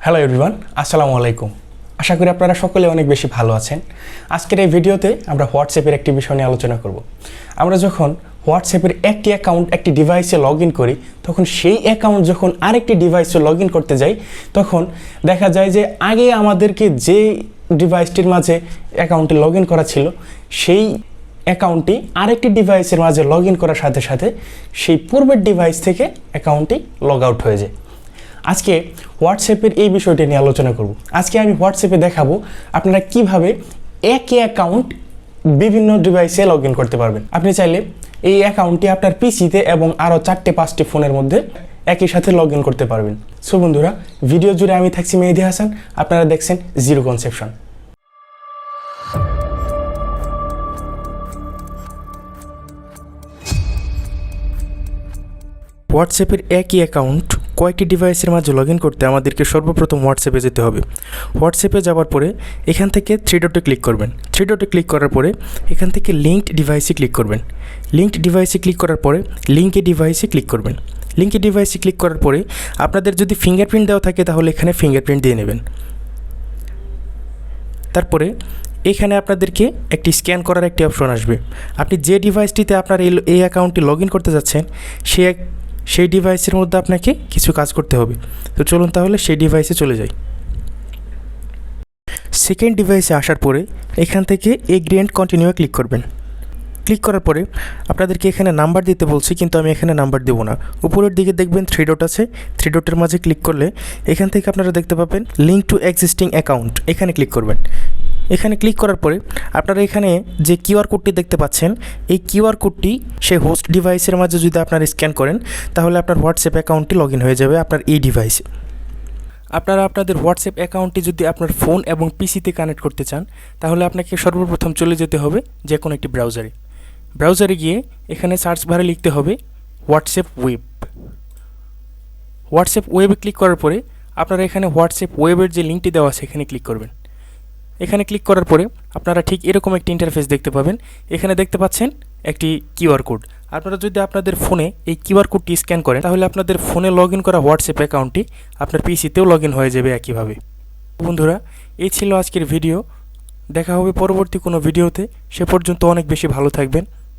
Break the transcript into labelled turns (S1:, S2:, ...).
S1: Hello everyone, আসসালামু আলাইকুম। আশা করি আপনারা সকলে অনেক বেশি ভালো আছেন। আজকের এই ভিডিওতে আমরা হোয়াটসঅ্যাপের একটি বিষয় নিয়ে আলোচনা করব। আমরা যখন হোয়াটসঅ্যাপের একটি অ্যাকাউন্ট একটি ডিভাইসে লগ ইন করি, তখন সেই অ্যাকাউন্ট যখন আরেকটি ডিভাইসে লগ ইন করতে যাই, তখন দেখা যায় যে আগে আমাদেরকে যে ডিভাইসটির মাঝে অ্যাকাউন্টে লগ ইন করা ছিল, সেই অ্যাকাউন্টটি আরেকটি ডিভাইসের মাঝে লগ ইন করার সাথে সাথে সেই পূর্বের ডিভাইস থেকে অ্যাকাউন্টটি লগ আউট হয়ে যায়। আজকে হোয়াটসঅ্যাপের এই বিষয়টি নিয়ে আলোচনা করব। আজকে আমি হোয়াটসঅ্যাপে দেখাবো আপনারা কিভাবে একই অ্যাকাউন্ট বিভিন্ন ডিভাইসে লগ ইন করতে পারবেন। আপনি চাইলে এই অ্যাকাউন্টটি আপনার পিসিতে এবং আরও 4-5টি ফোনের মধ্যে একই সাথে লগ ইন করতে পারবেন। সো বন্ধুরা, ভিডিও জুড়ে আমি থাকছি মেহেদি হাসান, আপনারা দেখছেন জিরো কনসেপশন। হোয়াটসঅ্যাপের একই অ্যাকাউন্ট কয়েকটি ডিভাইসের মাঝে লগ ইন করতে আমাদেরকে সর্বপ্রথম হোয়াটসঅ্যাপে যেতে হবে। হোয়াটসঅ্যাপে যাওয়ার পরে এখান থেকে থ্রি ডটে ক্লিক করবেন। থ্রি ডটে ক্লিক করার পরে এখান থেকে লিঙ্কড ডিভাইসে ক্লিক করবেন। লিঙ্কড ডিভাইসে ক্লিক করার পরে লিঙ্কে ডিভাইসে ক্লিক করবেন। লিঙ্কে ডিভাইসে ক্লিক করার পরে আপনাদের যদি ফিঙ্গারপ্রিন্ট দেওয়া থাকে তাহলে এখানে ফিঙ্গারপ্রিন্ট দিয়ে নেবেন। তারপরে এখানে আপনাদেরকে একটি স্ক্যান করার একটি অপশন আসবে। আপনি যে ডিভাইসটিতে আপনার এই অ্যাকাউন্টটি লগ ইন করতে যাচ্ছেন সেই ডিভাইসের মধ্যে আপনাকে কিছু কাজ করতে হবে। তো চলুন তাহলে সেই ডিভাইসে চলে যাই। সেকেন্ড ডিভাইসে আসার পরে এখান থেকে এগ্রি এন্ড কন্টিনিউ ক্লিক করবেন। ক্লিক করার পরে আপনাদেরকে এখানে নাম্বার দিতে বলছি, কিন্তু আমি এখানে নাম্বার দেবো না। উপরের দিকে দেখবেন থ্রি ডট আছে, থ্রি ডটের মাঝে ক্লিক করলে এখান থেকে আপনারা দেখতে পাবেন লিঙ্ক টু এক্সিস্টিং অ্যাকাউন্ট, এখানে ক্লিক করবেন। এখানে ক্লিক করার পরে আপনারা এখানে যে কিউআর কোডটি দেখতে পাচ্ছেন, এই কিউআর কোডটি সেই হোস্ট ডিভাইসের মাঝে যদি আপনারা স্ক্যান করেন তাহলে আপনার হোয়াটসঅ্যাপ অ্যাকাউন্টটি লগ ইন হয়ে যাবে আপনার এই ডিভাইসে। আপনারা আপনাদের হোয়াটসঅ্যাপ অ্যাকাউন্টটি যদি আপনার ফোন এবং পিসিতে কানেক্ট করতে চান তাহলে আপনাকে সর্বপ্রথম চলে যেতে হবে যে কোনো একটি ব্রাউজারে। ব্রাউজারে গিয়ে এখানে সার্চ বারে লিখতে হবে হোয়াটসঅ্যাপ ওয়েব। হোয়াটসঅ্যাপ ওয়েবে ক্লিক করার পরে আপনারা এখানে হোয়াটসঅ্যাপ ওয়েবের যে লিঙ্কটি দেওয়া আছে এখানে ক্লিক করবেন। এখানে ক্লিক করার পরে আপনারা ঠিক এরকম একটি ইন্টারফেস দেখতে পাবেন। এখানে দেখতে পাচ্ছেন একটি কিউআর কোড। আপনারা যদি আপনাদের ফোনে এই কিউআর কোডটি স্ক্যান করেন তাহলে আপনাদের ফোনে লগ ইন করা হোয়াটসঅ্যাপ অ্যাকাউন্টটি আপনার পিসিতেও লগ ইন হয়ে যাবে একইভাবে। বন্ধুরা, এই ছিল আজকের ভিডিও। দেখা হবে পরবর্তী কোনো ভিডিওতে। সে পর্যন্ত অনেক বেশি ভালো থাকবেন।